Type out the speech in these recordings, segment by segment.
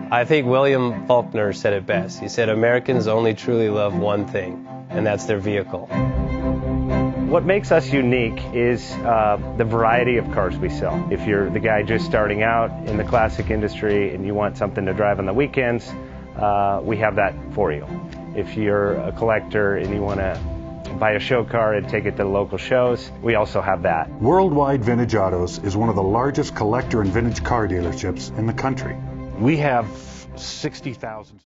I think William Faulkner said it best. He said, Americans only truly love one thing, and that's their vehicle. What makes us unique is the variety of cars we sell. If you're the guy just starting out in the classic industry and you want something to drive on the weekends, we have that for you. If you're a collector and you want to buy a show car and take it to the local shows, we also have that. Worldwide Vintage Autos is one of the largest collector and vintage car dealerships in the country. We have 60,000.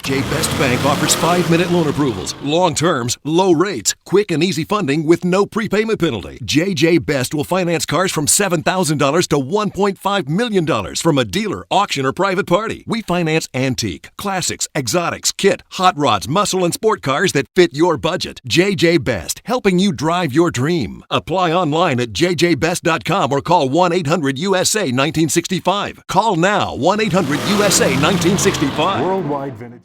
J Best Bank offers 5-minute loan approvals, long terms, low rates, quick and easy funding with no prepayment penalty. JJ Best will finance cars from $7,000 to $1.5 million from a dealer, auction, or private party. We finance antique, classics, exotics, kit, hot rods, muscle, and sport cars that fit your budget. JJ Best, helping you drive your dream. Apply online at jjbest.com or call 1-800-USA-1965. Call now, 1-800-USA-1965. Worldwide Vintage